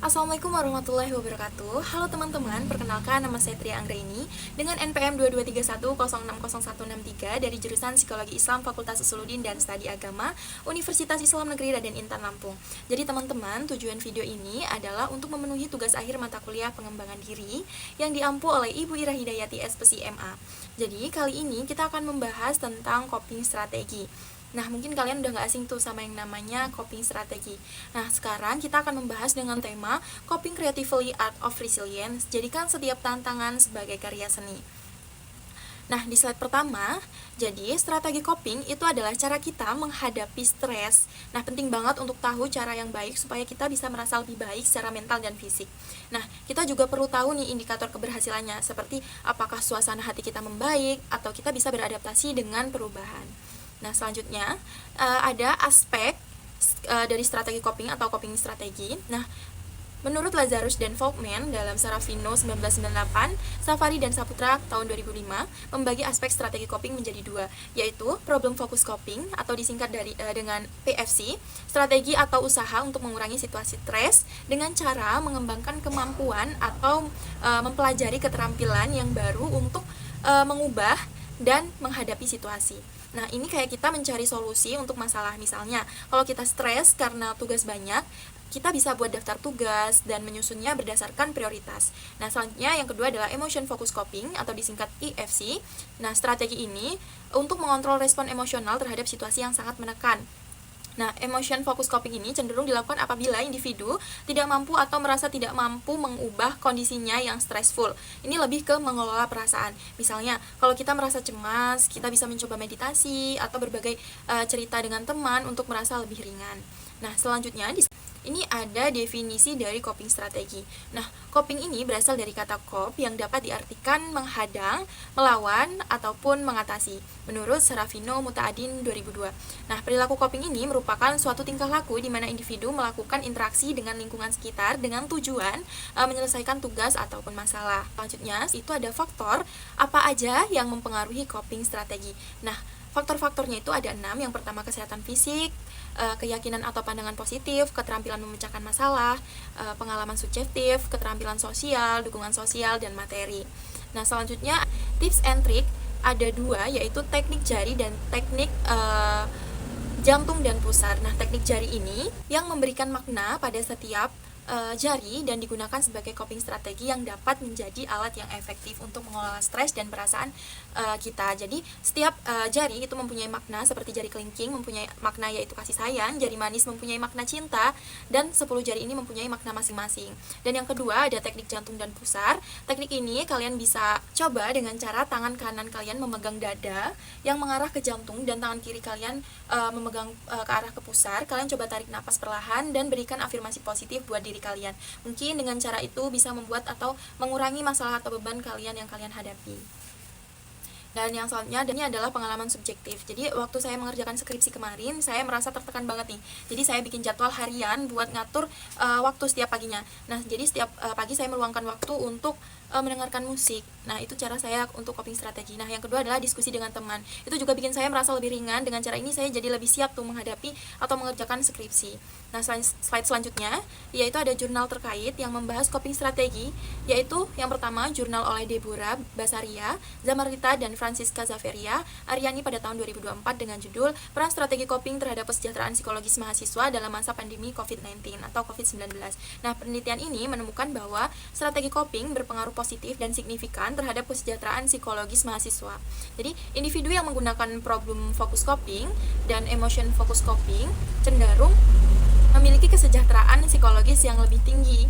Assalamualaikum warahmatullahi wabarakatuh. Halo teman-teman, perkenalkan nama saya Tria Anggraini dengan NPM 2231060163 dari jurusan Psikologi Islam Fakultas Usuluddin dan Studi Agama Universitas Islam Negeri Raden Intan Lampung. Jadi teman-teman, tujuan video ini adalah untuk memenuhi tugas akhir mata kuliah pengembangan diri yang diampu oleh Ibu Ira Hidayati SPSI MA. Jadi kali ini kita akan membahas tentang coping strategi. Nah, mungkin kalian udah gak asing tuh sama yang namanya coping strategi. Nah, sekarang kita akan membahas dengan tema Coping Creatively Art of Resilience, jadikan setiap tantangan sebagai karya seni. Nah, di slide pertama, jadi strategi coping itu adalah cara kita menghadapi stres. Nah, penting banget untuk tahu cara yang baik supaya kita bisa merasa lebih baik secara mental dan fisik. Nah, kita juga perlu tahu nih indikator keberhasilannya, seperti apakah suasana hati kita membaik, atau kita bisa beradaptasi dengan perubahan. Nah, selanjutnya ada aspek dari strategi coping atau coping strategi. Nah, menurut Lazarus dan Folkman dalam Sarafino 1998, Safari dan Saputra tahun 2005 membagi aspek strategi coping menjadi dua, yaitu problem focus coping atau disingkat dengan PFC, strategi atau usaha untuk mengurangi situasi stres dengan cara mengembangkan kemampuan atau mempelajari keterampilan yang baru untuk mengubah dan menghadapi situasi. Nah, ini kayak kita mencari solusi untuk masalah. Misalnya, kalau kita stres karena tugas banyak, kita bisa buat daftar tugas dan menyusunnya berdasarkan prioritas. Nah, selanjutnya yang kedua adalah emotion focus coping atau disingkat EFC. Nah, strategi ini untuk mengontrol respon emosional terhadap situasi yang sangat menekan. Nah, emotion focus coping ini cenderung dilakukan apabila individu tidak mampu atau merasa tidak mampu mengubah kondisinya yang stressful. Ini lebih ke mengelola perasaan. Misalnya, kalau kita merasa cemas, kita bisa mencoba meditasi atau berbagai cerita dengan teman untuk merasa lebih ringan. Nah, selanjutnya ini ada definisi dari coping strategi. Nah, coping ini berasal dari kata cop yang dapat diartikan menghadang, melawan, ataupun mengatasi. Menurut Sarafino Mutaadin 2002. Nah, perilaku coping ini merupakan suatu tingkah laku di mana individu melakukan interaksi dengan lingkungan sekitar dengan tujuan menyelesaikan tugas ataupun masalah. Selanjutnya, itu ada faktor apa aja yang mempengaruhi coping strategi. Nah, faktor-faktornya itu ada 6. Yang pertama, kesehatan fisik, keyakinan atau pandangan positif, keterampilan memecahkan masalah, pengalaman subjektif, keterampilan sosial, dukungan sosial, dan materi. Nah, selanjutnya tips and trick ada 2, yaitu teknik jari dan teknik jantung dan pusar. Nah, teknik jari ini yang memberikan makna pada setiap jari dan digunakan sebagai coping strategi yang dapat menjadi alat yang efektif untuk mengelola stres dan perasaan kita. Jadi setiap jari itu mempunyai makna, seperti jari kelingking mempunyai makna yaitu kasih sayang, jari manis mempunyai makna cinta, dan 10 jari ini mempunyai makna masing-masing. Dan yang kedua ada teknik jantung dan pusar. Teknik ini kalian bisa coba dengan cara tangan kanan kalian memegang dada yang mengarah ke jantung dan tangan kiri kalian memegang ke arah ke pusar. Kalian coba tarik napas perlahan dan berikan afirmasi positif buat diri kalian. Mungkin dengan cara itu bisa membuat atau mengurangi masalah atau beban kalian yang kalian hadapi. Dan yang selanjutnya ini adalah pengalaman subjektif. Jadi waktu saya mengerjakan skripsi kemarin, saya merasa tertekan banget nih. Jadi saya bikin jadwal harian buat ngatur waktu setiap paginya. Nah, jadi setiap pagi saya meluangkan waktu untuk mendengarkan musik. Nah, itu cara saya untuk coping strategi. Nah, yang kedua adalah diskusi dengan teman. Itu juga bikin saya merasa lebih ringan. Dengan cara ini saya jadi lebih siap tuh menghadapi atau mengerjakan skripsi. Nah, slide selanjutnya yaitu ada jurnal terkait yang membahas coping strategi, yaitu yang pertama jurnal oleh Deborah Basaria, Zamarita, dan Francisca Zaveria Aryani pada tahun 2024 dengan judul Peran Strategi Coping Terhadap Kesejahteraan Psikologis Mahasiswa dalam Masa Pandemi COVID-19 atau COVID-19. Nah, penelitian ini menemukan bahwa strategi coping berpengaruh positif dan signifikan terhadap kesejahteraan psikologis mahasiswa. Jadi, individu yang menggunakan problem focus coping dan emotion focus coping cenderung memiliki kesejahteraan psikologis yang lebih tinggi.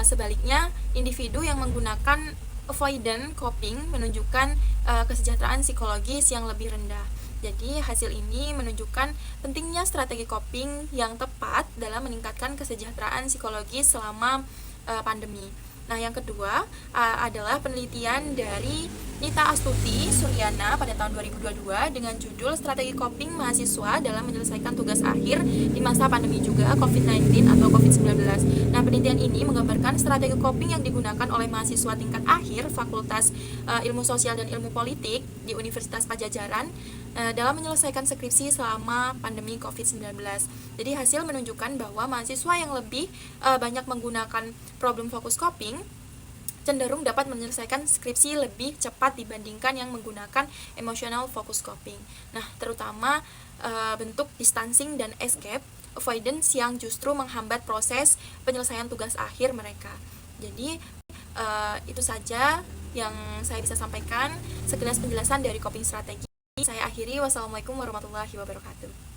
Sebaliknya, individu yang menggunakan avoidant coping menunjukkan kesejahteraan psikologis yang lebih rendah. Jadi, hasil ini menunjukkan pentingnya strategi coping yang tepat dalam meningkatkan kesejahteraan psikologis selama pandemi. Nah, yang kedua adalah penelitian dari Nita Astuti Suryana pada tahun 2022 dengan judul Strategi Coping Mahasiswa dalam Menyelesaikan Tugas Akhir di Masa Pandemi juga COVID-19 atau COVID-19. Nah, penelitian ini menggambarkan strategi coping yang digunakan oleh mahasiswa tingkat akhir Fakultas Ilmu Sosial dan Ilmu Politik di Universitas Padjadjaran dalam menyelesaikan skripsi selama pandemi COVID-19. Jadi hasil menunjukkan bahwa mahasiswa yang lebih banyak menggunakan problem focus coping cenderung dapat menyelesaikan skripsi lebih cepat dibandingkan yang menggunakan emotional focus coping. Nah, terutama bentuk distancing dan escape avoidance yang justru menghambat proses penyelesaian tugas akhir mereka. Jadi itu saja yang saya bisa sampaikan, sekilas penjelasan dari coping strategi. Saya akhiri, wassalamualaikum warahmatullahi wabarakatuh.